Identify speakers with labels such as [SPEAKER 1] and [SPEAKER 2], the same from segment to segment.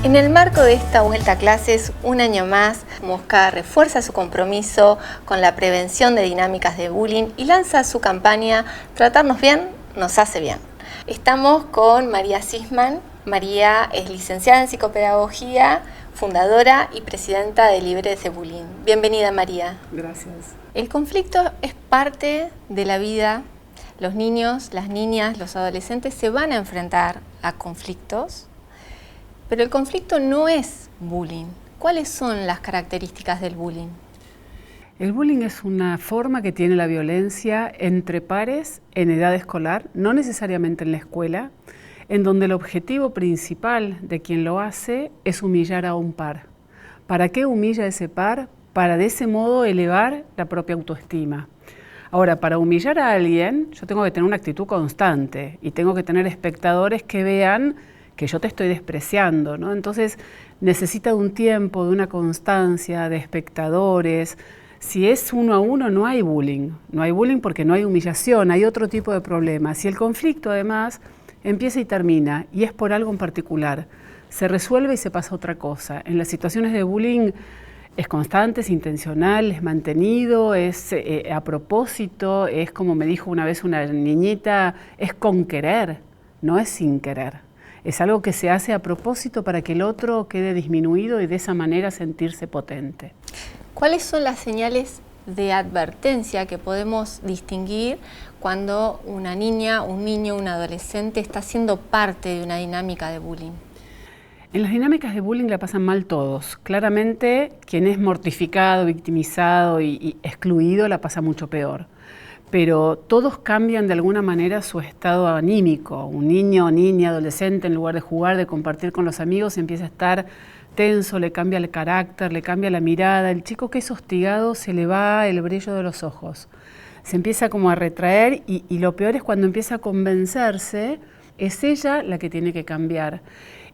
[SPEAKER 1] En el marco de esta vuelta a clases, un año más, Mosca refuerza su compromiso con la prevención de dinámicas de bullying y lanza su campaña Tratarnos bien nos hace bien. Estamos con María Sisman. María es licenciada en psicopedagogía, fundadora y presidenta de Libres de Bullying. Bienvenida, María.
[SPEAKER 2] Gracias.
[SPEAKER 1] El conflicto es parte de la vida. Los niños, las niñas, los adolescentes se van a enfrentar a conflictos. Pero el conflicto no es bullying. ¿Cuáles son las características del bullying?
[SPEAKER 2] El bullying es una forma que tiene la violencia entre pares en edad escolar, no necesariamente en la escuela, en donde el objetivo principal de quien lo hace es humillar a un par. ¿Para qué humilla a ese par? Para de ese modo elevar la propia autoestima. Ahora, para humillar a alguien, yo tengo que tener una actitud constante y tengo que tener espectadores que vean que yo te estoy despreciando, ¿no? Entonces necesita de un tiempo, de una constancia, de espectadores. Si es uno a uno no hay bullying. No hay bullying porque no hay humillación, hay otro tipo de problemas. Si el conflicto además empieza y termina y es por algo en particular, se resuelve y se pasa a otra cosa. En las situaciones de bullying es constante, es intencional, es mantenido, es a propósito, es como me dijo una vez una niñita, es con querer, no es sin querer. Es algo que se hace a propósito para que el otro quede disminuido y de esa manera sentirse potente.
[SPEAKER 1] ¿Cuáles son las señales de advertencia que podemos distinguir cuando una niña, un niño, un adolescente está siendo parte de una dinámica de bullying?
[SPEAKER 2] En las dinámicas de bullying la pasan mal todos. Claramente quien es mortificado, victimizado y excluido la pasa mucho peor. Pero todos cambian de alguna manera su estado anímico. Un niño o niña, adolescente, en lugar de jugar, de compartir con los amigos, empieza a estar tenso, le cambia el carácter, le cambia la mirada. El chico que es hostigado se le va el brillo de los ojos. Se empieza como a retraer y lo peor es cuando empieza a convencerse, es ella la que tiene que cambiar.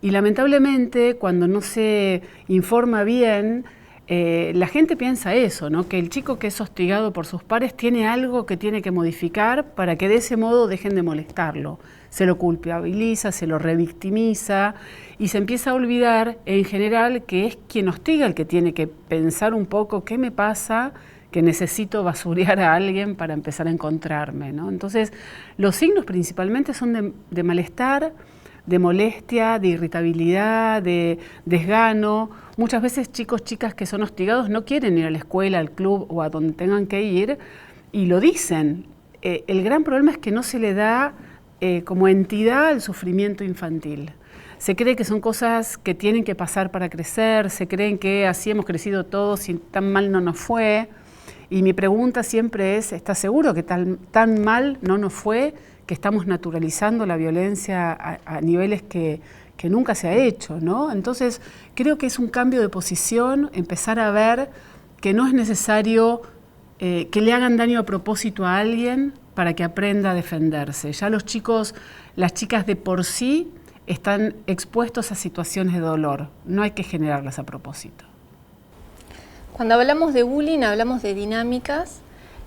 [SPEAKER 2] Y lamentablemente cuando no se informa bien, la gente piensa eso, ¿no? Que el chico que es hostigado por sus pares tiene algo que tiene que modificar para que de ese modo dejen de molestarlo. Se lo culpabiliza, se lo revictimiza y se empieza a olvidar en general que es quien hostiga el que tiene que pensar un poco qué me pasa, que necesito basurear a alguien para empezar a encontrarme, ¿no? Entonces los signos principalmente son de malestar, de molestia, de irritabilidad, de desgano. Muchas veces chicos, chicas que son hostigados no quieren ir a la escuela, al club o a donde tengan que ir y lo dicen. El gran problema es que no se le da como entidad al sufrimiento infantil. Se cree que son cosas que tienen que pasar para crecer, se creen que así hemos crecido todos y tan mal no nos fue. Y mi pregunta siempre es, ¿estás seguro que tan mal no nos fue? Que estamos naturalizando la violencia a niveles que nunca se ha hecho, ¿no? Entonces, creo que es un cambio de posición, empezar a ver que no es necesario que le hagan daño a propósito a alguien para que aprenda a defenderse. Ya los chicos, las chicas de por sí están expuestos a situaciones de dolor, no hay que generarlas a propósito.
[SPEAKER 1] Cuando hablamos de bullying, hablamos de dinámicas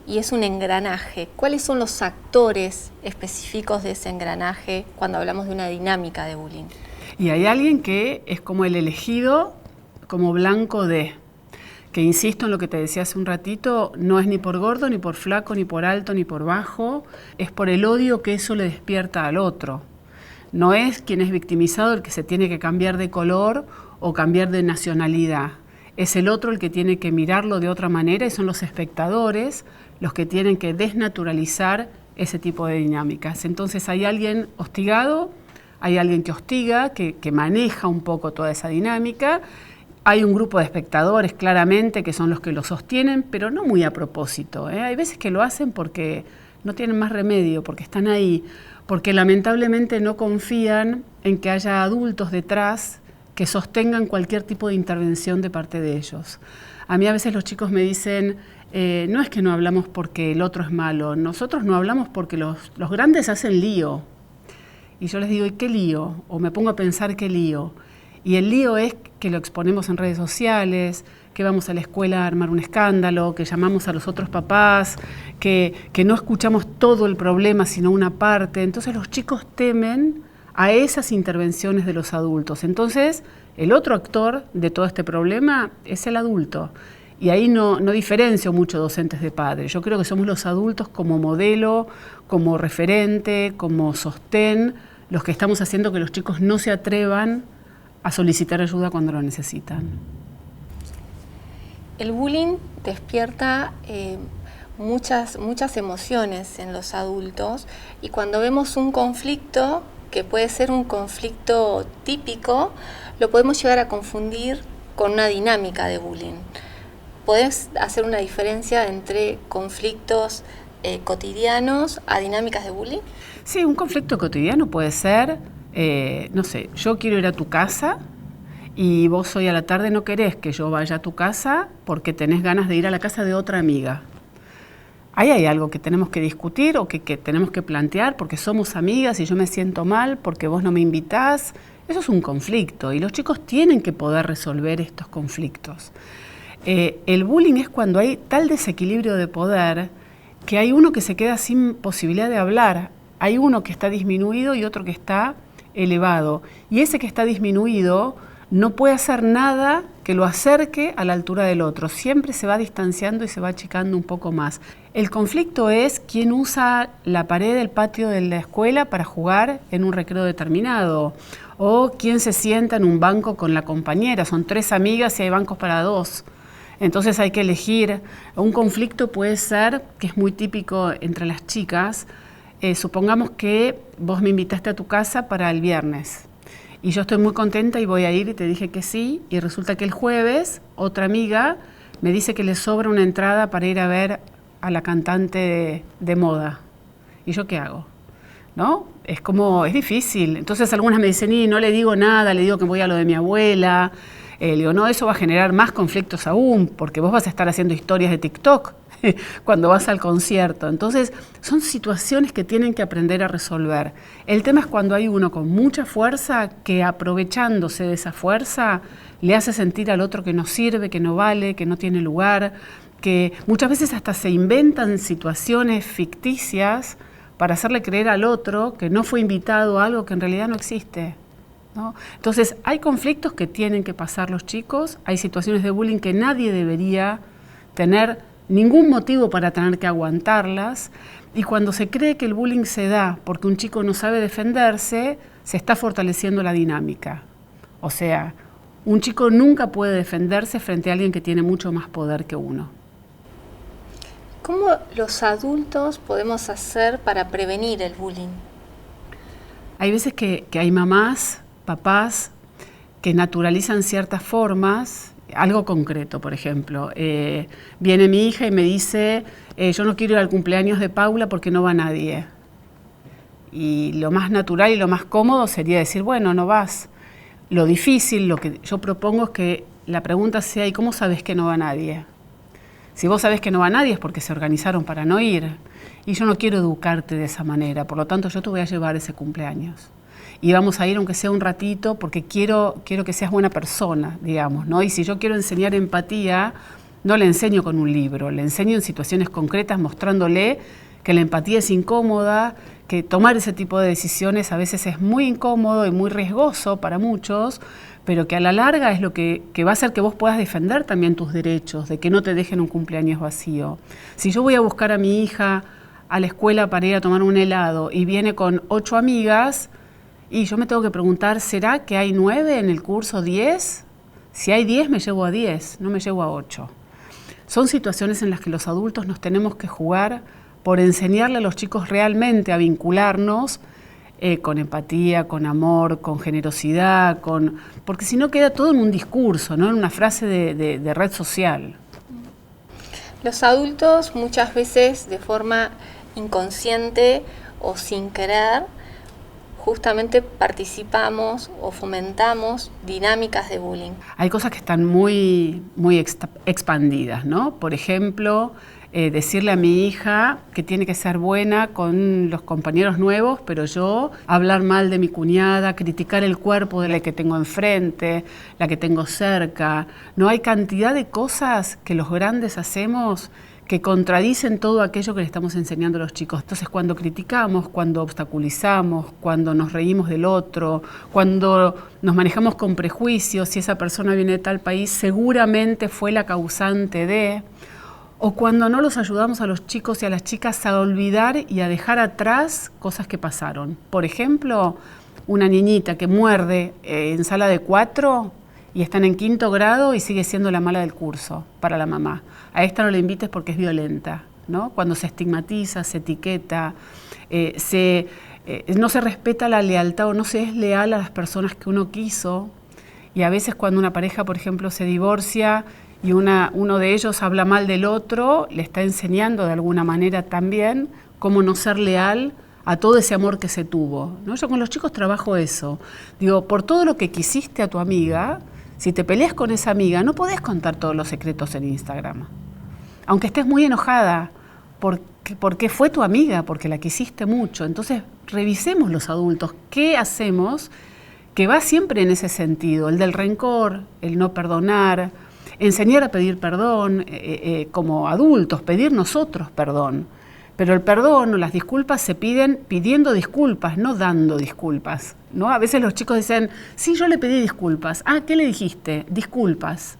[SPEAKER 1] y es un engranaje. ¿Cuáles son los actores específicos de ese engranaje cuando hablamos de una dinámica de bullying?
[SPEAKER 2] Y hay alguien que es como el elegido, como blanco de, que insisto en lo que te decía hace un ratito, no es ni por gordo, ni por flaco, ni por alto, ni por bajo, es por el odio que eso le despierta al otro. No es quien es victimizado el que se tiene que cambiar de color o cambiar de nacionalidad. Es el otro el que tiene que mirarlo de otra manera y son los espectadores los que tienen que desnaturalizar ese tipo de dinámicas. Entonces hay alguien hostigado, hay alguien que hostiga, que maneja un poco toda esa dinámica. Hay un grupo de espectadores claramente que son los que lo sostienen, pero no muy a propósito, ¿eh? Hay veces que lo hacen porque no tienen más remedio, porque están ahí, porque lamentablemente no confían en que haya adultos detrás que sostengan cualquier tipo de intervención de parte de ellos. A mí a veces los chicos me dicen, no es que no hablamos porque el otro es malo, nosotros no hablamos porque los grandes hacen lío. Y yo les digo, ¿y qué lío? O me pongo a pensar qué lío. Y el lío es que lo exponemos en redes sociales, que vamos a la escuela a armar un escándalo, que llamamos a los otros papás, que no escuchamos todo el problema, sino una parte. Entonces los chicos temen a esas intervenciones de los adultos. Entonces, el otro actor de todo este problema es el adulto. Y ahí no diferencio mucho docentes de padres. Yo creo que somos los adultos como modelo, como referente, como sostén, los que estamos haciendo que los chicos no se atrevan a solicitar ayuda cuando lo necesitan.
[SPEAKER 1] El bullying despierta muchas emociones en los adultos, y cuando vemos un conflicto, que puede ser un conflicto típico, lo podemos llegar a confundir con una dinámica de bullying. ¿Podés hacer una diferencia entre conflictos cotidianos a dinámicas de bullying?
[SPEAKER 2] Sí, un conflicto cotidiano puede ser, no sé, yo quiero ir a tu casa y vos hoy a la tarde no querés que yo vaya a tu casa porque tenés ganas de ir a la casa de otra amiga. Ahí hay algo que tenemos que discutir o que tenemos que plantear porque somos amigas y yo me siento mal porque vos no me invitás. Eso es un conflicto y los chicos tienen que poder resolver estos conflictos. El bullying es cuando hay tal desequilibrio de poder que hay uno que se queda sin posibilidad de hablar. Hay uno que está disminuido y otro que está elevado. Y ese que está disminuido no puede hacer nada que lo acerque a la altura del otro. Siempre se va distanciando y se va achicando un poco más. El conflicto es quién usa la pared del patio de la escuela para jugar en un recreo determinado. O quién se sienta en un banco con la compañera. Son 3 amigas y hay bancos para 2. Entonces hay que elegir. Un conflicto puede ser, que es muy típico entre las chicas, supongamos que vos me invitaste a tu casa para el viernes y yo estoy muy contenta y voy a ir y te dije que sí, y resulta que el jueves otra amiga me dice que le sobra una entrada para ir a ver a la cantante de moda. ¿Y yo qué hago? ¿No? Es difícil. Entonces algunas me dicen, y no le digo nada, le digo que voy a lo de mi abuela. Le digo, no, eso va a generar más conflictos aún, porque vos vas a estar haciendo historias de TikTok cuando vas al concierto. Entonces, son situaciones que tienen que aprender a resolver. El tema es cuando hay uno con mucha fuerza que, aprovechándose de esa fuerza, le hace sentir al otro que no sirve, que no vale, que no tiene lugar, que muchas veces hasta se inventan situaciones ficticias para hacerle creer al otro que no fue invitado a algo que en realidad no existe, ¿no? Entonces, hay conflictos que tienen que pasar los chicos, hay situaciones de bullying que nadie debería tener ningún motivo para tener que aguantarlas, y cuando se cree que el bullying se da porque un chico no sabe defenderse, se está fortaleciendo la dinámica. O sea, un chico nunca puede defenderse frente a alguien que tiene mucho más poder que uno.
[SPEAKER 1] ¿Cómo los adultos podemos hacer para prevenir el bullying?
[SPEAKER 2] Hay veces que hay mamás, papás, que naturalizan ciertas formas. Algo concreto, por ejemplo, viene mi hija y me dice, yo no quiero ir al cumpleaños de Paula porque no va nadie. Y lo más natural y lo más cómodo sería decir, bueno, no vas. Lo difícil, lo que yo propongo es que la pregunta sea, ¿y cómo sabes que no va nadie? Si vos sabés que no va nadie es porque se organizaron para no ir. Y yo no quiero educarte de esa manera, por lo tanto yo te voy a llevar ese cumpleaños. Y vamos a ir aunque sea un ratito porque quiero que seas buena persona, digamos, ¿no? Y si yo quiero enseñar empatía, no le enseño con un libro, le enseño en situaciones concretas mostrándole que la empatía es incómoda, que tomar ese tipo de decisiones a veces es muy incómodo y muy riesgoso para muchos, pero que a la larga es lo que va a hacer que vos puedas defender también tus derechos, de que no te dejen un cumpleaños vacío. Si yo voy a buscar a mi hija a la escuela para ir a tomar un helado y viene con 8 amigas, y yo me tengo que preguntar, ¿será que hay 9 en el curso, 10? Si hay 10, me llevo a 10, no me llevo a 8. Son situaciones en las que los adultos nos tenemos que jugar por enseñarle a los chicos realmente a vincularnos con empatía, con amor, con generosidad, porque si no queda todo en un discurso, ¿no? En una frase de red social.
[SPEAKER 1] Los adultos muchas veces de forma inconsciente o sin querer, justamente participamos o fomentamos dinámicas de bullying.
[SPEAKER 2] Hay cosas que están muy expandidas, ¿no? Por ejemplo, decirle a mi hija que tiene que ser buena con los compañeros nuevos, pero yo hablar mal de mi cuñada, criticar el cuerpo de la que tengo enfrente, la que tengo cerca. No hay cantidad de cosas que los grandes hacemos que contradicen todo aquello que le estamos enseñando a los chicos. Entonces, cuando criticamos, cuando obstaculizamos, cuando nos reímos del otro, cuando nos manejamos con prejuicios, si esa persona viene de tal país, seguramente fue la causante de... O cuando no los ayudamos a los chicos y a las chicas a olvidar y a dejar atrás cosas que pasaron. Por ejemplo, una niñita que muerde en sala de 4 y están en 5º grado y sigue siendo la mala del curso para la mamá. A esta no la invites porque es violenta, ¿no? Cuando se estigmatiza, se etiqueta, no se respeta la lealtad o no se es leal a las personas que uno quiso. Y a veces cuando una pareja, por ejemplo, se divorcia y uno de ellos habla mal del otro, le está enseñando de alguna manera también cómo no ser leal a todo ese amor que se tuvo, ¿no? Yo con los chicos trabajo eso. Digo, por todo lo que quisiste a tu amiga, si te peleas con esa amiga, no podés contar todos los secretos en Instagram. Aunque estés muy enojada, porque fue tu amiga, porque la quisiste mucho. Entonces, revisemos los adultos, ¿qué hacemos? Que va siempre en ese sentido, el del rencor, el no perdonar, enseñar a pedir perdón, como adultos, pedir nosotros perdón. Pero el perdón o las disculpas se piden pidiendo disculpas, no dando disculpas, ¿no? A veces los chicos dicen, sí, yo le pedí disculpas. Ah, ¿qué le dijiste? Disculpas.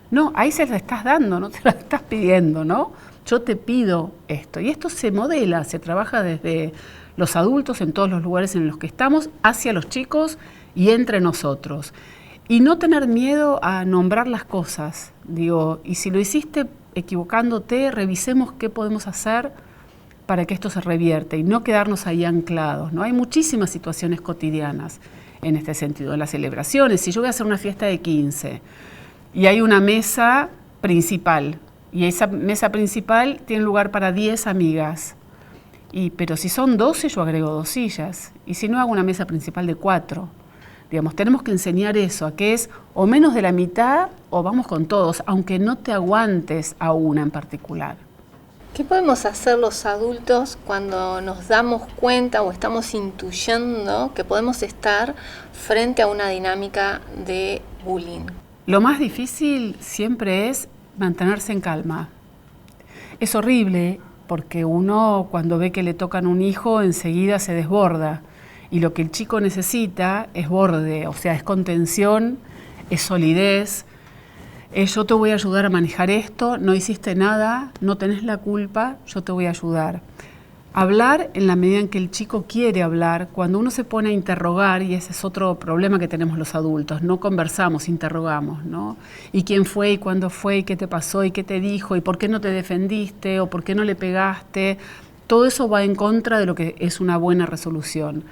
[SPEAKER 2] No, ahí se las estás dando, no te las estás pidiendo, ¿no? Yo te pido esto. Y esto se modela, se trabaja desde los adultos en todos los lugares en los que estamos, hacia los chicos y entre nosotros. Y no tener miedo a nombrar las cosas. Digo, y si lo hiciste equivocándote, revisemos qué podemos hacer para que esto se revierte y no quedarnos ahí anclados, ¿no? Hay muchísimas situaciones cotidianas en este sentido. En las celebraciones, si yo voy a hacer una fiesta de 15 y hay una mesa principal, y esa mesa principal tiene lugar para 10 amigas, pero si son 12 yo agrego 2 sillas, y si no hago una mesa principal de 4. Digamos, tenemos que enseñar eso, a que es o menos de la mitad o vamos con todos, aunque no te aguantes a una en particular.
[SPEAKER 1] ¿Qué podemos hacer los adultos cuando nos damos cuenta o estamos intuyendo que podemos estar frente a una dinámica de bullying?
[SPEAKER 2] Lo más difícil siempre es mantenerse en calma. Es horrible porque uno cuando ve que le tocan un hijo enseguida se desborda y lo que el chico necesita es borde, o sea, es contención, es solidez. Yo te voy a ayudar a manejar esto, no hiciste nada, no tenés la culpa, yo te voy a ayudar. Hablar en la medida en que el chico quiere hablar, cuando uno se pone a interrogar, y ese es otro problema que tenemos los adultos, no conversamos, interrogamos, ¿no? ¿Y quién fue, y cuándo fue, y qué te pasó, y qué te dijo, y por qué no te defendiste, o por qué no le pegaste? Todo eso va en contra de lo que es una buena resolución.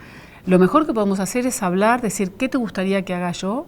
[SPEAKER 2] Lo mejor que podemos hacer es hablar, decir, ¿qué te gustaría que haga yo?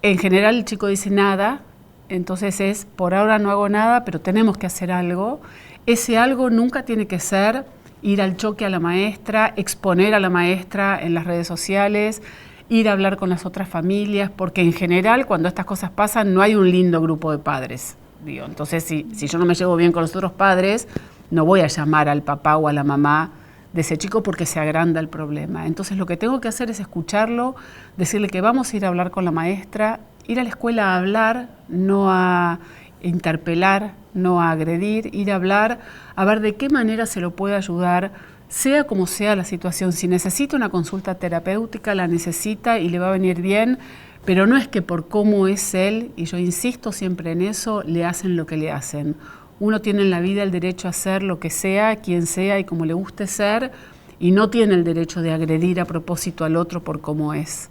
[SPEAKER 2] En general el chico dice nada. Entonces por ahora no hago nada, pero tenemos que hacer algo. Ese algo nunca tiene que ser ir al choque a la maestra, exponer a la maestra en las redes sociales, ir a hablar con las otras familias, porque en general cuando estas cosas pasan no hay un lindo grupo de padres. Digo, entonces si yo no me llevo bien con los otros padres, no voy a llamar al papá o a la mamá de ese chico porque se agranda el problema. Entonces lo que tengo que hacer es escucharlo, decirle que vamos a ir a hablar con la maestra, ir a la escuela a hablar, no a interpelar, no a agredir, ir a hablar, a ver de qué manera se lo puede ayudar, sea como sea la situación. Si necesita una consulta terapéutica, la necesita y le va a venir bien, pero no es que por cómo es él, y yo insisto siempre en eso, le hacen lo que le hacen. Uno tiene en la vida el derecho a ser lo que sea, quien sea y como le guste ser, y no tiene el derecho de agredir a propósito al otro por cómo es.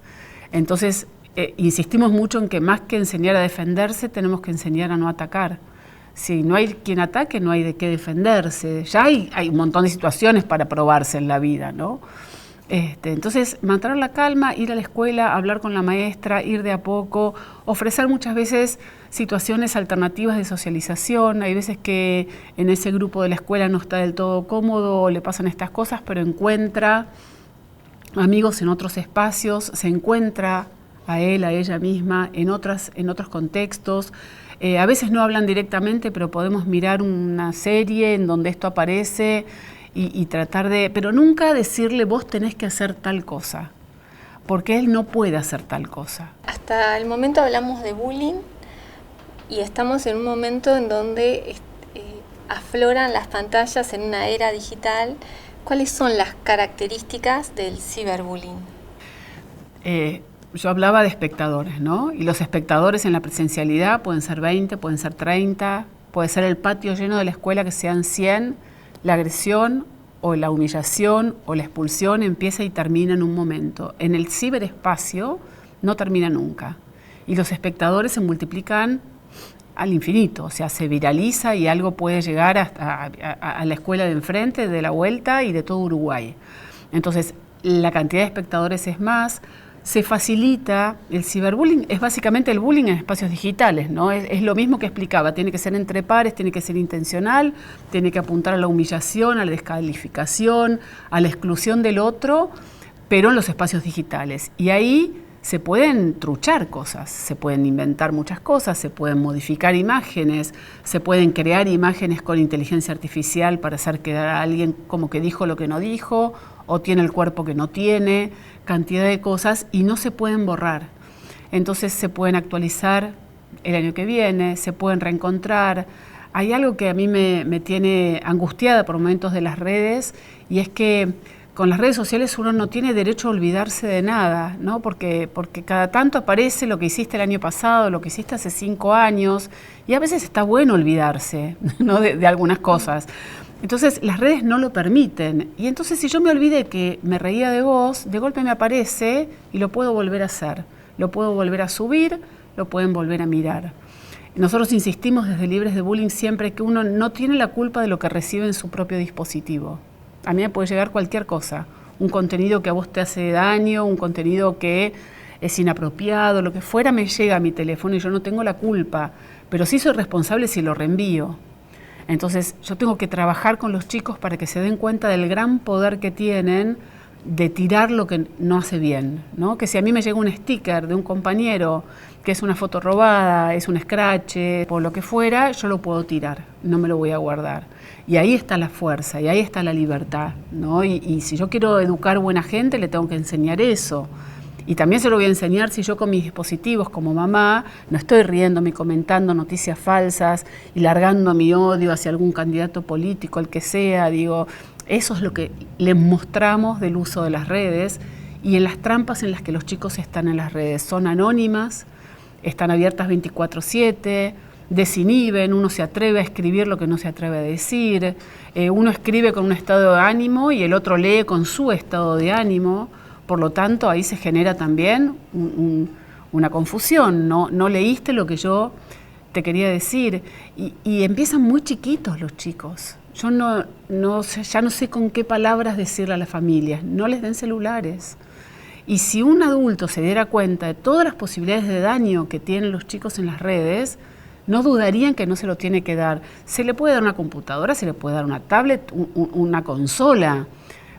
[SPEAKER 2] Entonces, insistimos mucho en que más que enseñar a defenderse, tenemos que enseñar a no atacar. Si no hay quien ataque, no hay de qué defenderse. Ya hay un montón de situaciones para probarse en la vida, ¿no? Entonces, mantener la calma, ir a la escuela, hablar con la maestra, ir de a poco, ofrecer muchas veces situaciones alternativas de socialización. Hay veces que en ese grupo de la escuela no está del todo cómodo, le pasan estas cosas, pero encuentra amigos en otros espacios, se encuentra a él, a ella misma, en otros contextos. A veces no hablan directamente, pero podemos mirar una serie en donde esto aparece y tratar de... Pero nunca decirle, vos tenés que hacer tal cosa, porque él no puede hacer tal cosa.
[SPEAKER 1] Hasta el momento hablamos de bullying y estamos en un momento en donde afloran las pantallas en una era digital. ¿Cuáles son las características del ciberbullying?
[SPEAKER 2] Yo hablaba de espectadores, ¿no? Y los espectadores en la presencialidad pueden ser 20, pueden ser 30, puede ser el patio lleno de la escuela que sean 100. La agresión o la humillación o la expulsión empieza y termina en un momento. En el ciberespacio no termina nunca. Y los espectadores se multiplican al infinito, o sea, se viraliza y algo puede llegar hasta a la escuela de enfrente, de la vuelta y de todo Uruguay. Entonces, la cantidad de espectadores es más, se facilita, el ciberbullying es básicamente el bullying en espacios digitales, ¿no? Es lo mismo que explicaba, tiene que ser entre pares, tiene que ser intencional, tiene que apuntar a la humillación, a la descalificación, a la exclusión del otro, pero en los espacios digitales. Y ahí se pueden truchar cosas, se pueden inventar muchas cosas, se pueden modificar imágenes, se pueden crear imágenes con inteligencia artificial para hacer quedar a alguien como que dijo lo que no dijo, o tiene el cuerpo que no tiene, cantidad de cosas, y no se pueden borrar. Entonces se pueden actualizar el año que viene, se pueden reencontrar. Hay algo que a mí me tiene angustiada por momentos de las redes, y es que con las redes sociales uno no tiene derecho a olvidarse de nada, ¿no? Porque cada tanto aparece lo que hiciste el año pasado, lo que hiciste hace 5 años, y a veces está bueno olvidarse, ¿no? de algunas cosas. Entonces las redes no lo permiten, y entonces si yo me olvidé que me reía de vos, de golpe me aparece y lo puedo volver a hacer, lo puedo volver a subir, lo pueden volver a mirar. Nosotros insistimos desde Libres de Bullying siempre que uno no tiene la culpa de lo que recibe en su propio dispositivo. A mí me puede llegar cualquier cosa, un contenido que a vos te hace daño, un contenido que es inapropiado, lo que fuera me llega a mi teléfono y yo no tengo la culpa, pero sí soy responsable si lo reenvío. Entonces yo tengo que trabajar con los chicos para que se den cuenta del gran poder que tienen de tirar lo que no hace bien, ¿no? Que si a mí me llega un sticker de un compañero que es una foto robada, es un scratch o lo que fuera, yo lo puedo tirar, no me lo voy a guardar. Y ahí está la fuerza, y ahí está la libertad, ¿no? Y si yo quiero educar buena gente, le tengo que enseñar eso. Y también se lo voy a enseñar si yo con mis dispositivos como mamá no estoy riéndome, comentando noticias falsas y largando mi odio hacia algún candidato político, el que sea. Digo, eso es lo que les mostramos del uso de las redes y en las trampas en las que los chicos están en las redes. Son anónimas, están abiertas 24/7, desinhiben, uno se atreve a escribir lo que no se atreve a decir, uno escribe con un estado de ánimo y el otro lee con su estado de ánimo. Por lo tanto, ahí se genera también una confusión, no leíste lo que yo te quería decir. Y empiezan muy chiquitos los chicos. Yo ya no sé con qué palabras decirle a las familias, no les den celulares. Y si un adulto se diera cuenta de todas las posibilidades de daño que tienen los chicos en las redes, no dudarían que no se lo tiene que dar. Se le puede dar una computadora, se le puede dar una tablet, una consola,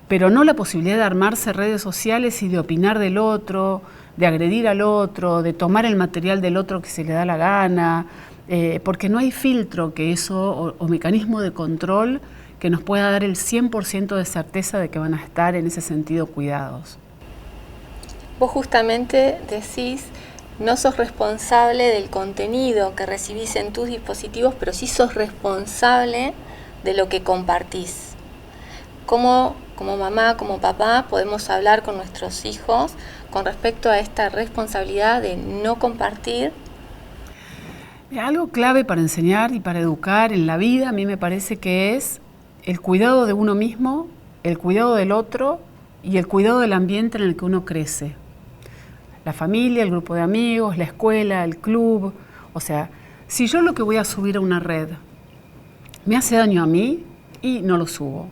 [SPEAKER 2] pero no la posibilidad de armarse redes sociales y de opinar del otro, de agredir al otro, de tomar el material del otro que se le da la gana, porque no hay filtro que eso o mecanismo de control que nos pueda dar el 100% de certeza de que van a estar en ese sentido cuidados.
[SPEAKER 1] Vos justamente decís, no sos responsable del contenido que recibís en tus dispositivos, pero sí sos responsable de lo que compartís. ¿Cómo, como mamá, como papá, podemos hablar con nuestros hijos con respecto a esta responsabilidad de no compartir?
[SPEAKER 2] Algo clave para enseñar y para educar en la vida, a mí me parece que es el cuidado de uno mismo, el cuidado del otro y el cuidado del ambiente en el que uno crece. La familia, el grupo de amigos, la escuela, el club. O sea, si yo lo que voy a subir a una red me hace daño a mí, y no lo subo.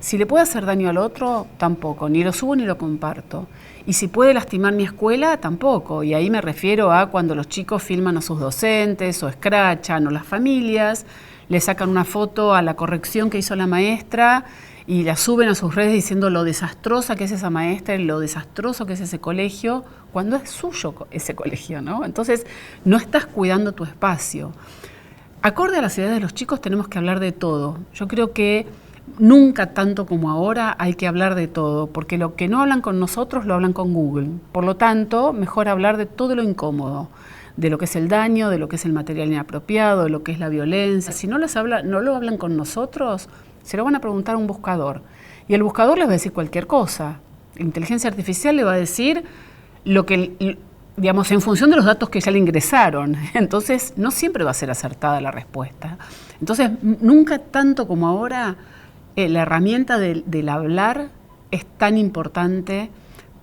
[SPEAKER 2] Si le puede hacer daño al otro, tampoco, ni lo subo ni lo comparto. Y si puede lastimar mi escuela, tampoco. Y ahí me refiero a cuando los chicos filman a sus docentes o escrachan, o las familias le sacan una foto a la corrección que hizo la maestra y la suben a sus redes diciendo lo desastrosa que es esa maestra y lo desastroso que es ese colegio, cuando es suyo ese colegio, ¿no? Entonces, no estás cuidando tu espacio. Acorde a las edades de los chicos tenemos que hablar de todo. Yo creo que nunca tanto como ahora hay que hablar de todo, porque lo que no hablan con nosotros lo hablan con Google. Por lo tanto, mejor hablar de todo lo incómodo, de lo que es el daño, de lo que es el material inapropiado, de lo que es la violencia. Si no lo hablan con nosotros, se lo van a preguntar a un buscador. Y el buscador les va a decir cualquier cosa. La inteligencia artificial le va a decir lo que, digamos, en función de los datos que ya le ingresaron. Entonces, no siempre va a ser acertada la respuesta. Entonces, nunca tanto como ahora, la herramienta del hablar es tan importante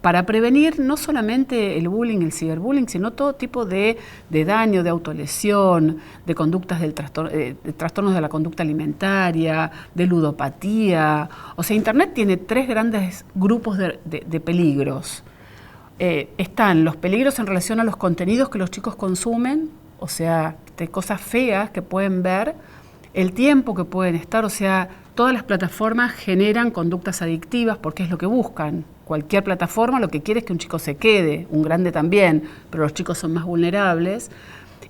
[SPEAKER 2] para prevenir no solamente el bullying, el ciberbullying, sino todo tipo de daño, de autolesión, de conductas de trastornos de la conducta alimentaria, de ludopatía. O sea, Internet tiene 3 grandes grupos de peligros. Están los peligros en relación a los contenidos que los chicos consumen, o sea, de cosas feas que pueden ver, el tiempo que pueden estar, o sea, todas las plataformas generan conductas adictivas porque es lo que buscan. Cualquier plataforma lo que quiere es que un chico se quede, un grande también, pero los chicos son más vulnerables.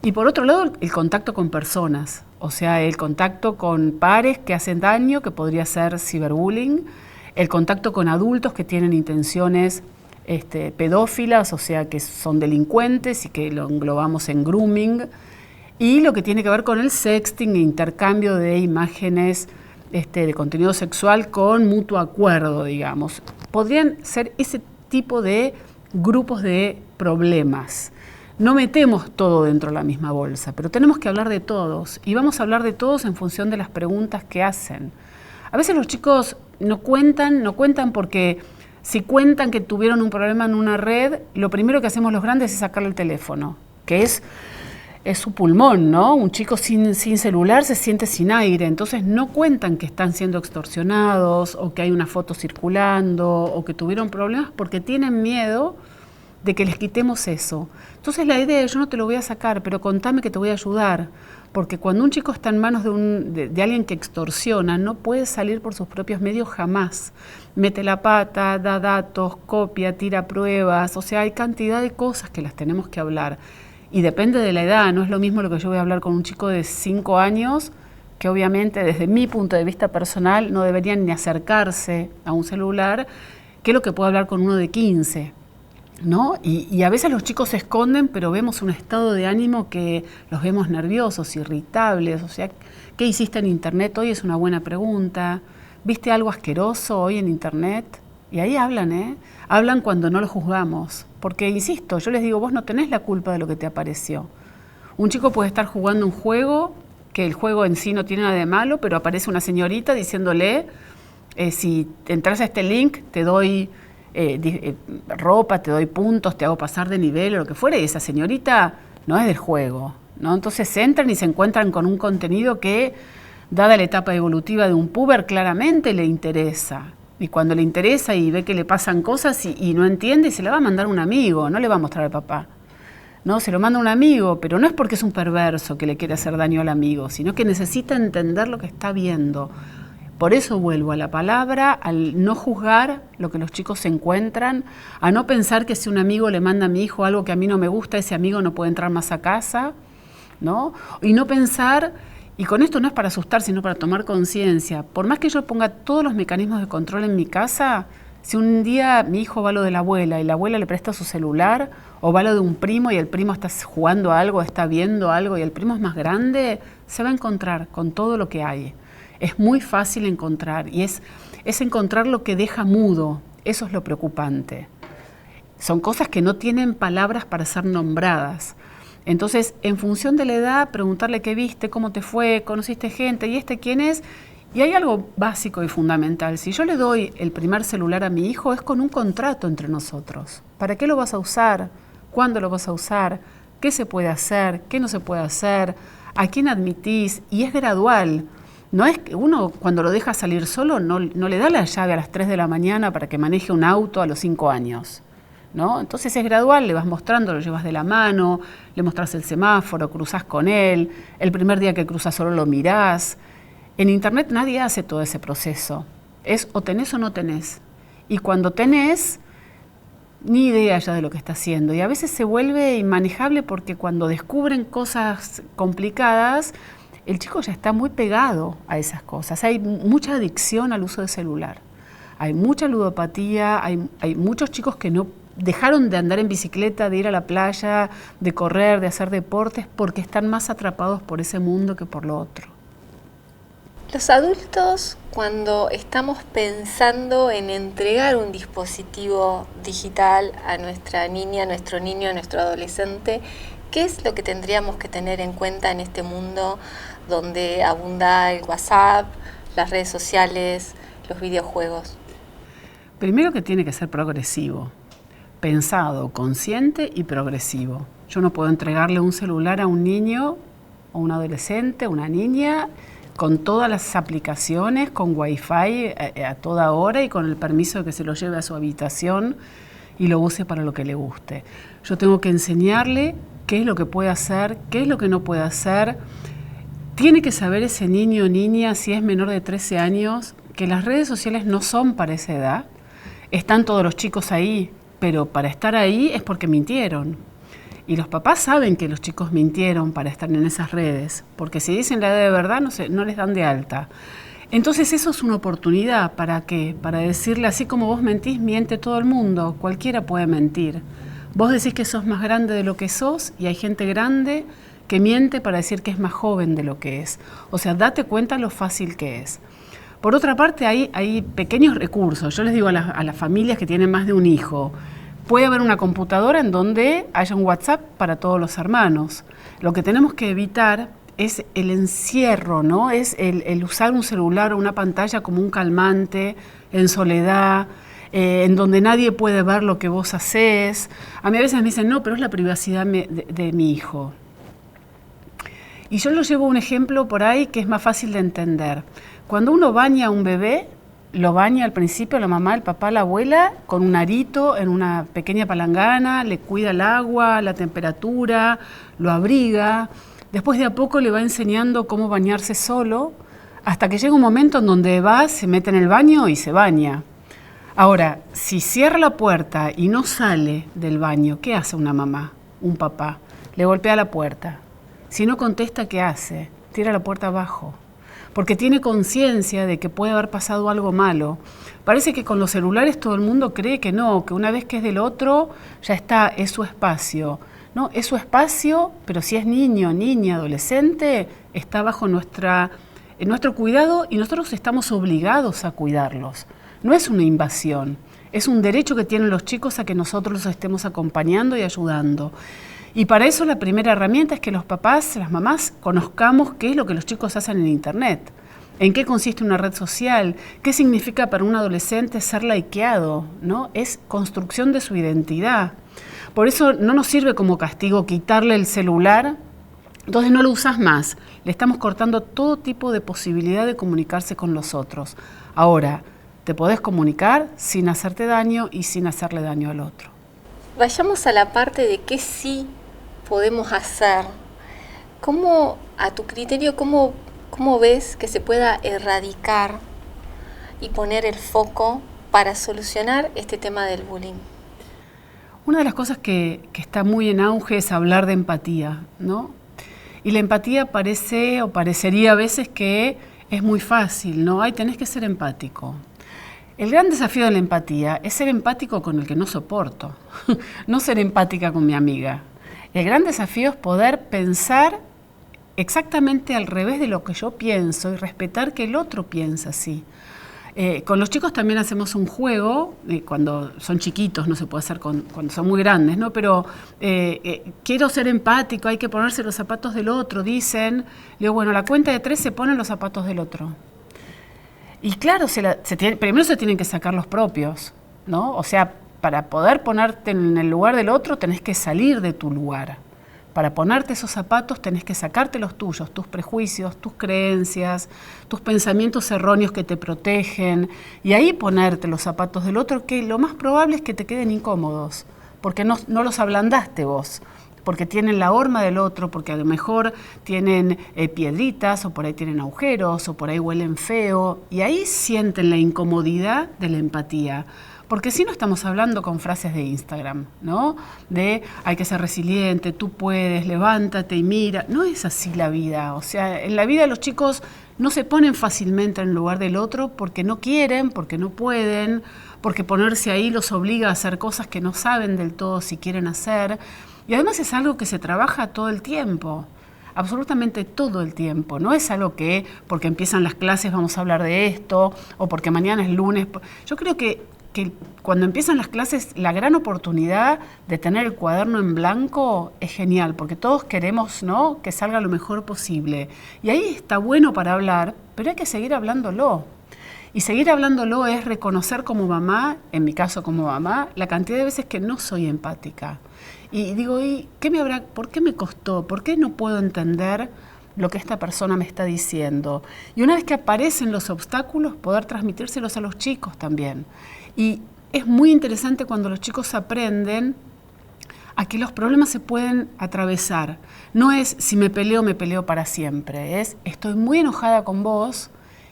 [SPEAKER 2] Y por otro lado, el contacto con personas, o sea, el contacto con pares que hacen daño, que podría ser ciberbullying, el contacto con adultos que tienen intenciones pedófilas, o sea, que son delincuentes y que lo englobamos en grooming, y lo que tiene que ver con el sexting e intercambio de imágenes de contenido sexual con mutuo acuerdo, digamos. Podrían ser ese tipo de grupos de problemas. No metemos todo dentro de la misma bolsa, pero tenemos que hablar de todos, y vamos a hablar de todos en función de las preguntas que hacen. A veces los chicos no cuentan porque si cuentan que tuvieron un problema en una red, lo primero que hacemos los grandes es sacarle el teléfono, que es su pulmón, ¿no? Un chico sin celular se siente sin aire, entonces no cuentan que están siendo extorsionados o que hay una foto circulando o que tuvieron problemas porque tienen miedo de que les quitemos eso. Entonces la idea es, yo no te lo voy a sacar, pero contame que te voy a ayudar, porque cuando un chico está en manos de alguien que extorsiona, no puede salir por sus propios medios jamás. Mete la pata, da datos, copia, tira pruebas, o sea, hay cantidad de cosas que las tenemos que hablar. Y depende de la edad, no es lo mismo lo que yo voy a hablar con un chico de 5 años, que obviamente desde mi punto de vista personal no deberían ni acercarse a un celular, que lo que puedo hablar con uno de 15, ¿no? Y a veces los chicos se esconden, pero vemos un estado de ánimo que los vemos nerviosos, irritables. O sea, ¿qué hiciste en Internet hoy? Es una buena pregunta. ¿Viste algo asqueroso hoy en Internet? Y ahí hablan, Hablan cuando no lo juzgamos. Porque, insisto, yo les digo, vos no tenés la culpa de lo que te apareció. Un chico puede estar jugando un juego, que el juego en sí no tiene nada de malo, pero aparece una señorita diciéndole, si entras a este link, te doy ropa, te doy puntos, te hago pasar de nivel o lo que fuera, y esa señorita no es del juego, ¿no? Entonces entran y se encuentran con un contenido que, dada la etapa evolutiva de un puber, claramente le interesa. Y cuando le interesa y ve que le pasan cosas y no entiende, se la va a mandar a un amigo, no le va a mostrar al papá. No, se lo manda a un amigo, pero no es porque es un perverso que le quiere hacer daño al amigo, sino que necesita entender lo que está viendo. Por eso vuelvo a la palabra, al no juzgar lo que los chicos se encuentran, a no pensar que si un amigo le manda a mi hijo algo que a mí no me gusta, ese amigo no puede entrar más a casa, ¿no? Y no pensar, y con esto no es para asustar, sino para tomar conciencia, por más que yo ponga todos los mecanismos de control en mi casa, si un día mi hijo va a lo de la abuela y la abuela le presta su celular, o va a lo de un primo y el primo está jugando algo, está viendo algo y el primo es más grande, se va a encontrar con todo lo que hay. Es muy fácil encontrar y es encontrar lo que deja mudo, eso es lo preocupante. Son cosas que no tienen palabras para ser nombradas. Entonces, en función de la edad, preguntarle qué viste, cómo te fue, conociste gente, y quién es. Y hay algo básico y fundamental. Si yo le doy el primer celular a mi hijo, es con un contrato entre nosotros. ¿Para qué lo vas a usar? ¿Cuándo lo vas a usar? ¿Qué se puede hacer? ¿Qué no se puede hacer? ¿A quién admitís? Y es gradual. No es que uno, cuando lo deja salir solo, no le da la llave a las 3 de la mañana para que maneje un auto a los 5 años. ¿No? Entonces es gradual, le vas mostrando, lo llevas de la mano, le mostrás el semáforo, cruzás con él, el primer día que cruzas solo lo mirás. En Internet nadie hace todo ese proceso, es o tenés o no tenés. Y cuando tenés, ni idea ya de lo que está haciendo. Y a veces se vuelve inmanejable porque cuando descubren cosas complicadas, el chico ya está muy pegado a esas cosas. Hay mucha adicción al uso de celular. Hay mucha ludopatía, hay muchos chicos que no dejaron de andar en bicicleta, de ir a la playa, de correr, de hacer deportes, porque están más atrapados por ese mundo que por lo otro.
[SPEAKER 1] Los adultos, cuando estamos pensando en entregar un dispositivo digital a nuestra niña, a nuestro niño, a nuestro adolescente, ¿qué es lo que tendríamos que tener en cuenta en este mundo donde abunda el WhatsApp, las redes sociales, los videojuegos?
[SPEAKER 2] Primero que tiene que ser progresivo, pensado, consciente y progresivo. Yo no puedo entregarle un celular a un niño o un adolescente, una niña, con todas las aplicaciones, con Wi-Fi a toda hora y con el permiso de que se lo lleve a su habitación y lo use para lo que le guste. Yo tengo que enseñarle qué es lo que puede hacer, qué es lo que no puede hacer. Tiene que saber ese niño o niña, si es menor de 13 años, que las redes sociales no son para esa edad. Están todos los chicos ahí, pero para estar ahí es porque mintieron. Y los papás saben que los chicos mintieron para estar en esas redes, porque si dicen la edad de verdad no les dan de alta. Entonces eso es una oportunidad, ¿para qué? Para decirle, así como vos mentís, miente todo el mundo, cualquiera puede mentir. Vos decís que sos más grande de lo que sos y hay gente grande que miente para decir que es más joven de lo que es. O sea, date cuenta lo fácil que es. Por otra parte, hay pequeños recursos. Yo les digo a las familias que tienen más de un hijo, puede haber una computadora en donde haya un WhatsApp para todos los hermanos. Lo que tenemos que evitar es el encierro, ¿no? Es el usar un celular o una pantalla como un calmante, en soledad, en donde nadie puede ver lo que vos hacés. A mí a veces me dicen, no, pero es la privacidad de mi hijo. Y yo lo llevo un ejemplo por ahí que es más fácil de entender. Cuando uno baña a un bebé, lo baña al principio la mamá, el papá, la abuela, con un arito en una pequeña palangana, le cuida el agua, la temperatura, lo abriga. Después de a poco le va enseñando cómo bañarse solo, hasta que llega un momento en donde va, se mete en el baño y se baña. Ahora, si cierra la puerta y no sale del baño, ¿qué hace una mamá, un papá? Le golpea la puerta. Si no contesta, ¿qué hace? Tira la puerta abajo. Porque tiene conciencia de que puede haber pasado algo malo. Parece que con los celulares todo el mundo cree que no, que una vez que es del otro, ya está, es su espacio. No, es su espacio, pero si es niño, niña, adolescente, está bajo nuestro cuidado y nosotros estamos obligados a cuidarlos. No es una invasión, es un derecho que tienen los chicos a que nosotros los estemos acompañando y ayudando. Y para eso la primera herramienta es que los papás, las mamás, conozcamos qué es lo que los chicos hacen en Internet, en qué consiste una red social, qué significa para un adolescente ser likeado, ¿no? Es construcción de su identidad. Por eso no nos sirve como castigo quitarle el celular, entonces no lo usas más. Le estamos cortando todo tipo de posibilidad de comunicarse con los otros. Ahora, te podés comunicar sin hacerte daño y sin hacerle daño al otro.
[SPEAKER 1] Vayamos a la parte de qué sí podemos hacer. ¿Cómo, a tu criterio, cómo ves que se pueda erradicar y poner el foco para solucionar este tema del bullying?
[SPEAKER 2] Una de las cosas que está muy en auge es hablar de empatía, ¿no? Y la empatía parece o parecería a veces que es muy fácil, ¿no? Ay, tenés que ser empático. El gran desafío de la empatía es ser empático con el que no soporto, no ser empática con mi amiga. El gran desafío es poder pensar exactamente al revés de lo que yo pienso y respetar que el otro piensa así. Con los chicos también hacemos un juego, cuando son chiquitos, no se puede hacer cuando son muy grandes, ¿no? Pero quiero ser empático, hay que ponerse los zapatos del otro, dicen. Le digo, bueno, a la cuenta de 3 se ponen los zapatos del otro. Y claro, primero se tienen que sacar los propios, ¿no? O sea, para poder ponerte en el lugar del otro tenés que salir de tu lugar. Para ponerte esos zapatos tenés que sacarte los tuyos, tus prejuicios, tus creencias, tus pensamientos erróneos que te protegen, y ahí ponerte los zapatos del otro, que lo más probable es que te queden incómodos, porque no los ablandaste vos, porque tienen la horma del otro, porque a lo mejor tienen piedritas, o por ahí tienen agujeros, o por ahí huelen feo, y ahí sienten la incomodidad de la empatía. Porque si no estamos hablando con frases de Instagram, ¿no? De hay que ser resiliente, tú puedes, levántate y mira. No es así la vida. O sea, en la vida los chicos no se ponen fácilmente en el lugar del otro porque no quieren, porque no pueden, porque ponerse ahí los obliga a hacer cosas que no saben del todo si quieren hacer. Y además es algo que se trabaja todo el tiempo. Absolutamente todo el tiempo, no es algo que porque empiezan las clases vamos a hablar de esto o porque mañana es lunes. Yo creo que cuando empiezan las clases la gran oportunidad de tener el cuaderno en blanco es genial, porque todos queremos, ¿no?, que salga lo mejor posible. Y ahí está bueno para hablar, pero hay que seguir hablándolo. Y seguir hablándolo es reconocer como mamá, en mi caso como mamá, la cantidad de veces que no soy empática. Y digo, ¿por qué me costó? ¿Por qué no puedo entender lo que esta persona me está diciendo? Y una vez que aparecen los obstáculos, poder transmitírselos a los chicos también. Y es muy interesante cuando los chicos aprenden a que los problemas se pueden atravesar. No es si me peleo para siempre. Es estoy muy enojada con vos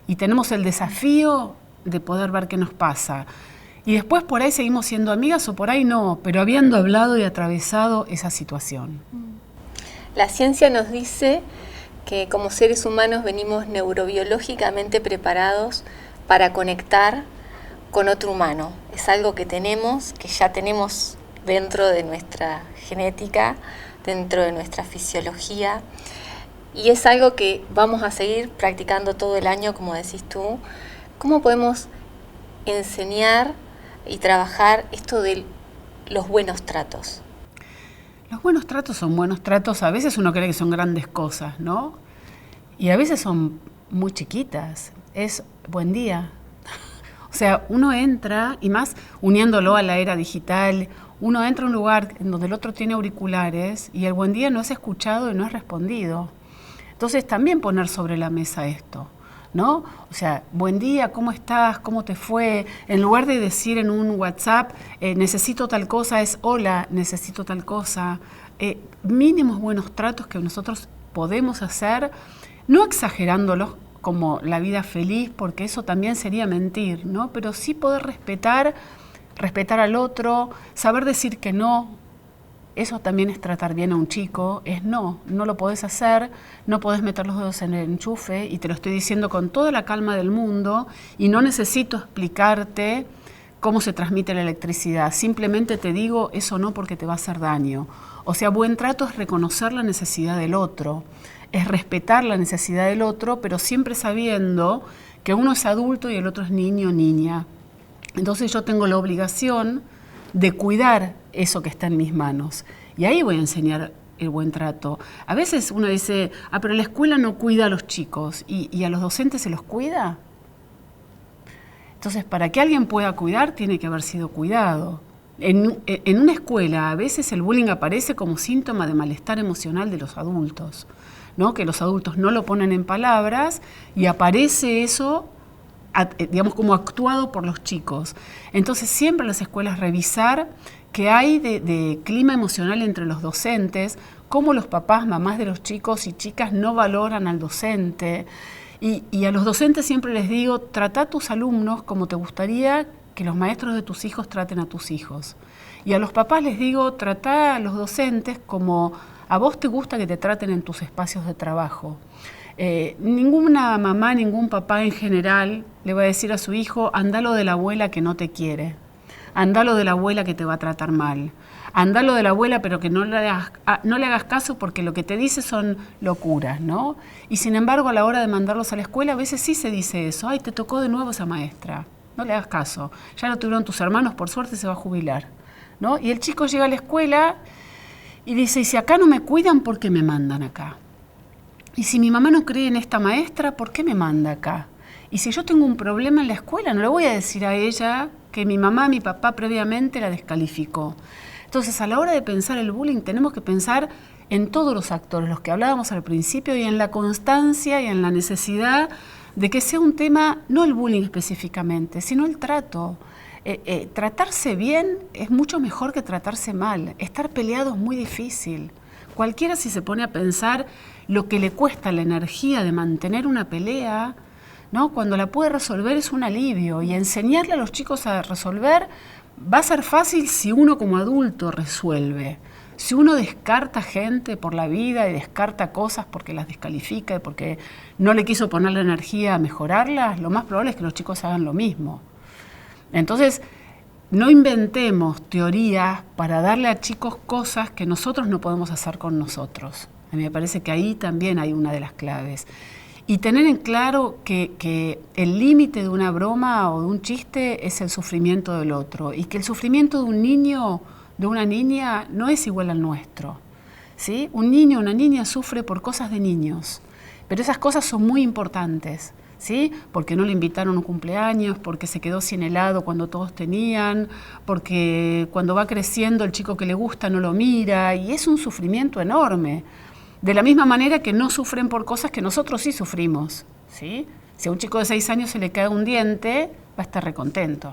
[SPEAKER 2] y tenemos el desafío de poder ver qué nos pasa. Y después por ahí seguimos siendo amigas o por ahí no, pero habiendo hablado y atravesado esa situación.
[SPEAKER 1] La ciencia nos dice que como seres humanos venimos neurobiológicamente preparados para conectar con otro humano. Es algo que ya tenemos dentro de nuestra genética, dentro de nuestra fisiología, y es algo que vamos a seguir practicando todo el año, como decís tú. ¿Cómo podemos enseñar y trabajar esto de los buenos tratos?
[SPEAKER 2] Los buenos tratos son buenos tratos, a veces uno cree que son grandes cosas, ¿no? Y a veces son muy chiquitas, es buen día. O sea, uno entra, y más uniéndolo a la era digital, uno entra a un lugar en donde el otro tiene auriculares y el buen día no es escuchado y no es respondido. Entonces también poner sobre la mesa esto, ¿no? O sea, buen día, ¿cómo estás? ¿Cómo te fue? En lugar de decir en un WhatsApp, necesito tal cosa, es hola, necesito tal cosa. Mínimos buenos tratos que nosotros podemos hacer, no exagerándolos como la vida feliz, porque eso también sería mentir, ¿no? Pero sí poder respetar al otro, saber decir que no. Eso también es tratar bien a un chico, es no lo podés hacer, no podés meter los dedos en el enchufe, y te lo estoy diciendo con toda la calma del mundo, y no necesito explicarte cómo se transmite la electricidad, simplemente te digo eso no porque te va a hacer daño. O sea, buen trato es reconocer la necesidad del otro, es respetar la necesidad del otro, pero siempre sabiendo que uno es adulto y el otro es niño o niña. Entonces yo tengo la obligación de cuidar eso que está en mis manos. Y ahí voy a enseñar el buen trato. A veces uno dice, pero la escuela no cuida a los chicos, ¿y a los docentes se los cuida? Entonces, para que alguien pueda cuidar, tiene que haber sido cuidado. En una escuela, a veces el bullying aparece como síntoma de malestar emocional de los adultos, ¿no? Que los adultos no lo ponen en palabras y aparece eso, digamos, como actuado por los chicos. Entonces siempre en las escuelas revisar qué hay de clima emocional entre los docentes, cómo los papás, mamás de los chicos y chicas no valoran al docente. Y a los docentes siempre les digo, trata a tus alumnos como te gustaría que los maestros de tus hijos traten a tus hijos. Y a los papás les digo, trata a los docentes como a vos te gusta que te traten en tus espacios de trabajo. Ninguna mamá, ningún papá en general le va a decir a su hijo, andalo de la abuela que no te quiere, andalo de la abuela que te va a tratar mal, andalo de la abuela pero que no le hagas caso porque lo que te dice son locuras, ¿no? Y sin embargo a la hora de mandarlos a la escuela a veces sí se dice eso, ay, te tocó de nuevo esa maestra, no le hagas caso, ya lo tuvieron tus hermanos, por suerte se va a jubilar, ¿no? Y el chico llega a la escuela y dice, y si acá no me cuidan, ¿por qué me mandan acá? Y si mi mamá no cree en esta maestra, ¿por qué me manda acá? Y si yo tengo un problema en la escuela, no le voy a decir a ella que mi mamá, mi papá previamente la descalificó. Entonces, a la hora de pensar el bullying, tenemos que pensar en todos los actores, los que hablábamos al principio, y en la constancia y en la necesidad de que sea un tema, no el bullying específicamente, sino el trato. Tratarse bien es mucho mejor que tratarse mal. Estar peleado es muy difícil. Cualquiera, si se pone a pensar lo que le cuesta la energía de mantener una pelea, ¿no? Cuando la puede resolver es un alivio, y enseñarle a los chicos a resolver va a ser fácil si uno como adulto resuelve. Si uno descarta gente por la vida y descarta cosas porque las descalifica y porque no le quiso poner la energía a mejorarlas, lo más probable es que los chicos hagan lo mismo. Entonces, no inventemos teorías para darle a chicos cosas que nosotros no podemos hacer con nosotros. A mí me parece que ahí también hay una de las claves. Y tener en claro que el límite de una broma o de un chiste es el sufrimiento del otro, y que el sufrimiento de un niño, de una niña, no es igual al nuestro, ¿sí? Un niño o una niña sufre por cosas de niños, pero esas cosas son muy importantes, ¿sí? Porque no le invitaron a un cumpleaños, porque se quedó sin helado cuando todos tenían, porque cuando va creciendo el chico que le gusta no lo mira, y es un sufrimiento enorme. De la misma manera que no sufren por cosas que nosotros sí sufrimos, ¿sí? Si a un chico de 6 años se le cae un diente, va a estar recontento.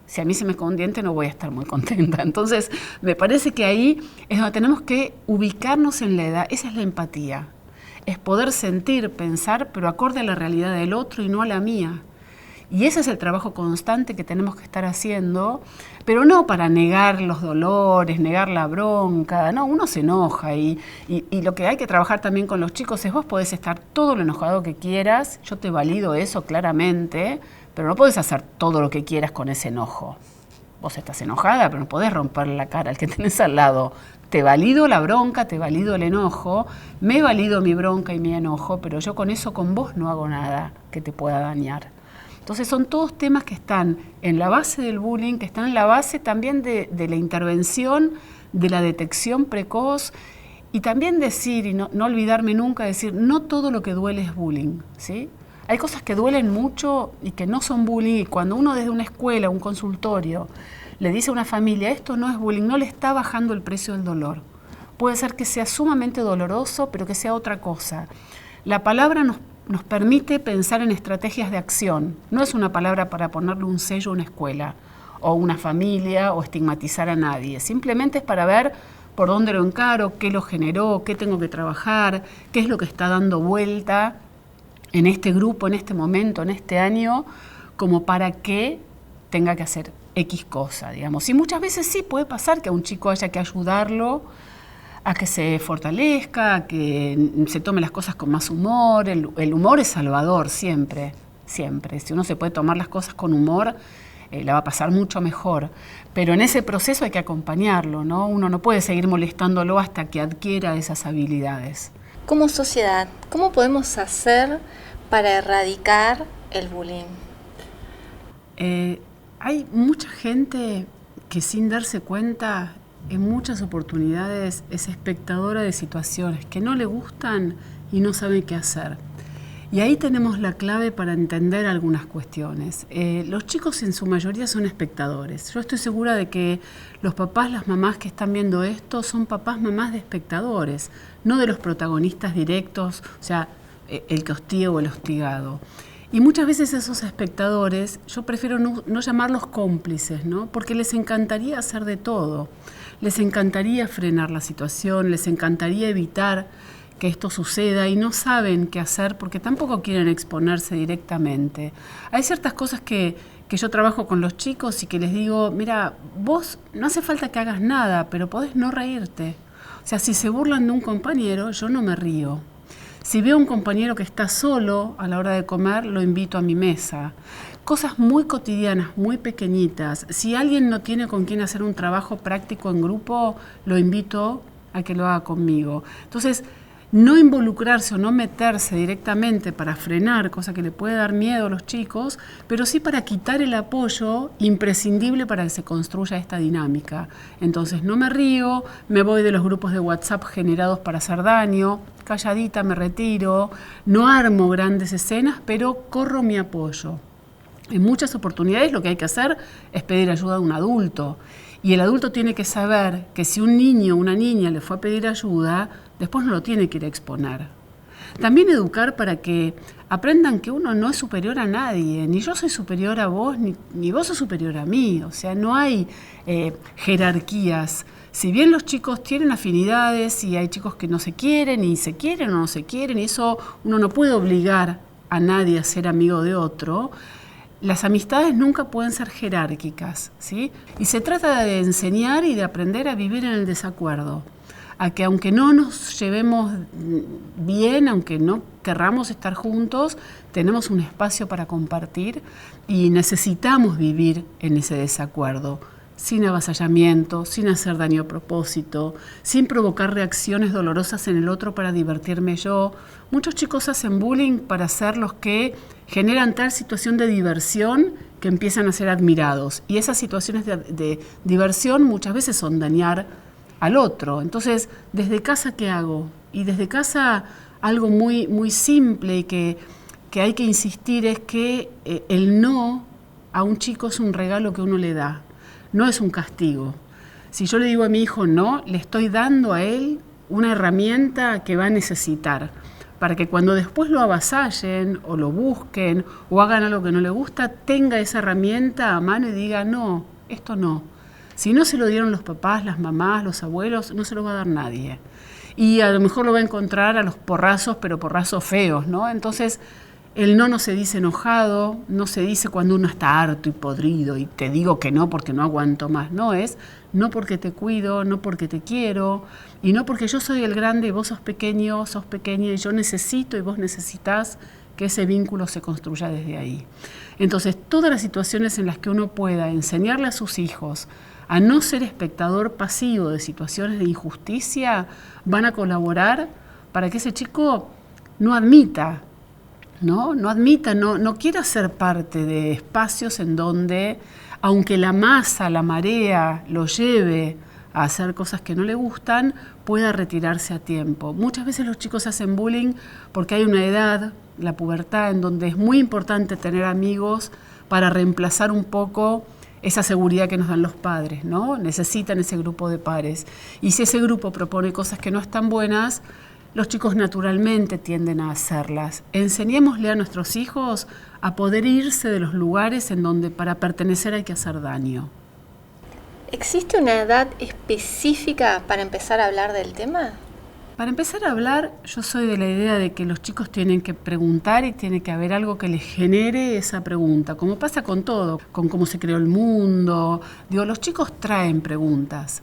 [SPEAKER 2] Si a mí se me cae un diente, no voy a estar muy contenta. Entonces, me parece que ahí es donde tenemos que ubicarnos en la edad. Esa es la empatía. Es poder sentir, pensar, pero acorde a la realidad del otro y no a la mía. Y ese es el trabajo constante que tenemos que estar haciendo, pero no para negar los dolores, negar la bronca, no, uno se enoja y lo que hay que trabajar también con los chicos es: vos podés estar todo lo enojado que quieras, yo te valido eso claramente, pero no podés hacer todo lo que quieras con ese enojo. Vos estás enojada, pero no podés romperle la cara al que tenés al lado. Te valido la bronca, te valido el enojo, me valido mi bronca y mi enojo, pero yo con eso, con vos, no hago nada que te pueda dañar. Entonces son todos temas que están en la base del bullying, que están en la base también de la intervención, de la detección precoz, y también decir, y no olvidarme nunca, decir, no todo lo que duele es bullying, ¿sí? Hay cosas que duelen mucho y que no son bullying, y cuando uno desde una escuela, un consultorio, le dice a una familia, esto no es bullying, no le está bajando el precio del dolor. Puede ser que sea sumamente doloroso, pero que sea otra cosa. La palabra nos permite pensar en estrategias de acción. No es una palabra para ponerle un sello a una escuela o una familia o estigmatizar a nadie. Simplemente es para ver por dónde lo encaro, qué lo generó, qué tengo que trabajar, qué es lo que está dando vuelta en este grupo, en este momento, en este año, como para que tenga que hacer X cosa, digamos. Y muchas veces sí puede pasar que a un chico haya que ayudarlo a que se fortalezca, a que se tome las cosas con más humor. El humor es salvador, siempre, siempre. Si uno se puede tomar las cosas con humor, la va a pasar mucho mejor. Pero en ese proceso hay que acompañarlo, ¿no? Uno no puede seguir molestándolo hasta que adquiera esas habilidades.
[SPEAKER 1] Como sociedad, ¿cómo podemos hacer para erradicar el bullying?
[SPEAKER 2] Hay mucha gente que sin darse cuenta, en muchas oportunidades es espectadora de situaciones que no le gustan y no sabe qué hacer. Y ahí tenemos la clave para entender algunas cuestiones. Los chicos en su mayoría son espectadores. Yo estoy segura de que los papás, las mamás que están viendo esto son papás, mamás de espectadores, no de los protagonistas directos, o sea, el que hostiga o el hostigado. Y muchas veces esos espectadores, yo prefiero no llamarlos cómplices, ¿no? Porque les encantaría hacer de todo. Les encantaría frenar la situación, les encantaría evitar que esto suceda y no saben qué hacer porque tampoco quieren exponerse directamente. Hay ciertas cosas que yo trabajo con los chicos y que les digo, mira, vos no hace falta que hagas nada, pero podés no reírte. O sea, si se burlan de un compañero, yo no me río. Si veo a un compañero que está solo a la hora de comer, lo invito a mi mesa. Cosas muy cotidianas, muy pequeñitas. Si alguien no tiene con quién hacer un trabajo práctico en grupo, lo invito a que lo haga conmigo. Entonces, no involucrarse o no meterse directamente para frenar, cosa que le puede dar miedo a los chicos, pero sí para quitar el apoyo imprescindible para que se construya esta dinámica. Entonces no me río, me voy de los grupos de WhatsApp generados para hacer daño, calladita me retiro, no armo grandes escenas, pero corro mi apoyo. En muchas oportunidades lo que hay que hacer es pedir ayuda a un adulto. Y el adulto tiene que saber que si un niño o una niña le fue a pedir ayuda, después no lo tiene que ir a exponer. También educar para que aprendan que uno no es superior a nadie, ni yo soy superior a vos, ni vos sos superior a mí. O sea, no hay jerarquías. Si bien los chicos tienen afinidades y hay chicos que no se quieren, y se quieren o no se quieren, y eso uno no puede obligar a nadie a ser amigo de otro, las amistades nunca pueden ser jerárquicas, ¿sí? Y se trata de enseñar y de aprender a vivir en el desacuerdo, a que aunque no nos llevemos bien, aunque no querramos estar juntos, tenemos un espacio para compartir y necesitamos vivir en ese desacuerdo, sin avasallamiento, sin hacer daño a propósito, sin provocar reacciones dolorosas en el otro para divertirme yo. Muchos chicos hacen bullying para ser los que generan tal situación de diversión que empiezan a ser admirados. Y esas situaciones de diversión muchas veces son dañar al otro. Entonces, ¿desde casa qué hago? Y desde casa algo muy, muy simple y que hay que insistir es que el no a un chico es un regalo que uno le da. No es un castigo. Si yo le digo a mi hijo no, le estoy dando a él una herramienta que va a necesitar para que cuando después lo avasallen o lo busquen o hagan algo que no le gusta, tenga esa herramienta a mano y diga no, esto no. Si no se lo dieron los papás, las mamás, los abuelos, no se lo va a dar nadie. Y a lo mejor lo va a encontrar a los porrazos, pero porrazos feos, ¿no? Entonces, el no se dice enojado, no se dice cuando uno está harto y podrido y te digo que no porque no aguanto más. No, es no porque te cuido, no porque te quiero y no porque yo soy el grande y vos sos pequeña y yo necesito y vos necesitás que ese vínculo se construya desde ahí. Entonces, todas las situaciones en las que uno pueda enseñarle a sus hijos a no ser espectador pasivo de situaciones de injusticia van a colaborar para que ese chico no admita, no quiera ser parte de espacios en donde, aunque la masa, la marea lo lleve a hacer cosas que no le gustan, pueda retirarse a tiempo. Muchas veces los chicos hacen bullying porque hay una edad, la pubertad, en donde es muy importante tener amigos para reemplazar un poco esa seguridad que nos dan los padres, ¿no? Necesitan ese grupo de pares. Y si ese grupo propone cosas que no están buenas, los chicos naturalmente tienden a hacerlas. Enseñémosle a nuestros hijos a poder irse de los lugares en donde para pertenecer hay que hacer daño.
[SPEAKER 1] ¿Existe una edad específica para empezar a hablar del tema?
[SPEAKER 2] Para empezar a hablar, yo soy de la idea de que los chicos tienen que preguntar y tiene que haber algo que les genere esa pregunta, como pasa con todo, con cómo se creó el mundo. Los chicos traen preguntas.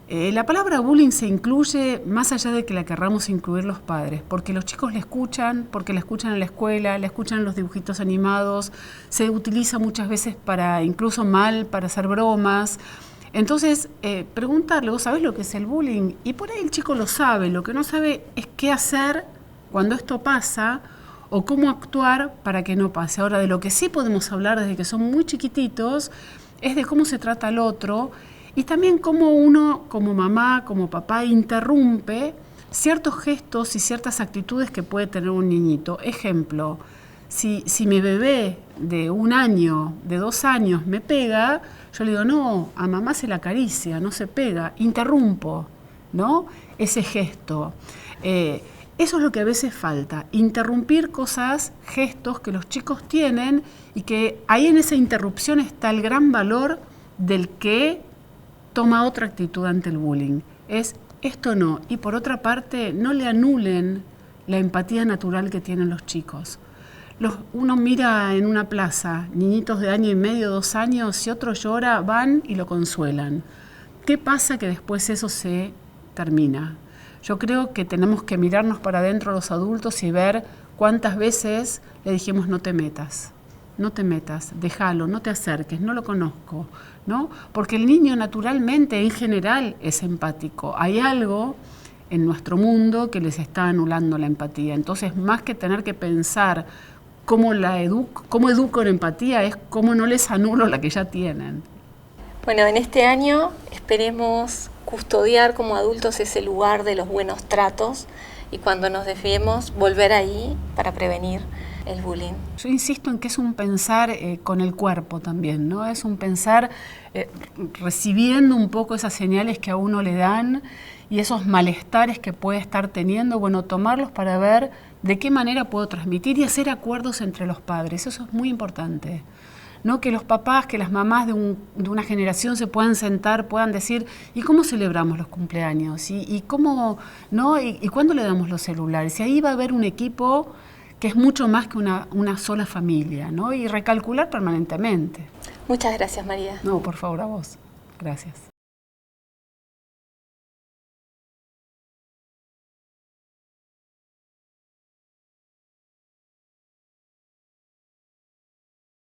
[SPEAKER 2] La palabra bullying se incluye más allá de que la querramos incluir los padres, porque los chicos la escuchan, porque la escuchan en la escuela, la escuchan en los dibujitos animados, se utiliza muchas veces incluso mal, para hacer bromas. Entonces, preguntarle, ¿vos sabés lo que es el bullying? Y por ahí el chico lo sabe, lo que no sabe es qué hacer cuando esto pasa o cómo actuar para que no pase. Ahora, de lo que sí podemos hablar desde que son muy chiquititos es de cómo se trata al otro y también cómo uno, como mamá, como papá, interrumpe ciertos gestos y ciertas actitudes que puede tener un niñito. Ejemplo, si mi bebé de 1 año, de 2 años me pega, yo le digo, no, a mamá se la acaricia, no se pega, interrumpo, ¿no? Ese gesto. Eso es lo que a veces falta, interrumpir cosas, gestos que los chicos tienen y que ahí en esa interrupción está el gran valor del que toma otra actitud ante el bullying. Es esto no. Y por otra parte, no le anulen la empatía natural que tienen los chicos. Uno mira en una plaza, niñitos de 1 año y medio, 2 años, si otro llora, van y lo consuelan. ¿Qué pasa que después eso se termina? Yo creo que tenemos que mirarnos para adentro los adultos y ver cuántas veces le dijimos no te metas, déjalo, no te acerques, no lo conozco, ¿no? Porque el niño naturalmente, en general, es empático. Hay algo en nuestro mundo que les está anulando la empatía. Entonces, más que tener que pensar cómo educo en empatía, es cómo no les anulo la que ya tienen.
[SPEAKER 1] Bueno, en este año esperemos custodiar como adultos ese lugar de los buenos tratos y cuando nos desviemos volver ahí para prevenir el bullying.
[SPEAKER 2] Yo insisto en que es un pensar con el cuerpo también, ¿no? Es un pensar recibiendo un poco esas señales que a uno le dan y esos malestares que puede estar teniendo, bueno, tomarlos para ver de qué manera puedo transmitir y hacer acuerdos entre los padres. Eso es muy importante. ¿No? Que los papás, que las mamás de una generación se puedan sentar, puedan decir, ¿y cómo celebramos los cumpleaños? ¿Y cómo, no? ¿Y cuándo le damos los celulares? Y ahí va a haber un equipo que es mucho más que una sola familia, ¿no? Y recalcular permanentemente.
[SPEAKER 1] Muchas gracias, María.
[SPEAKER 2] No, por favor, a vos. Gracias.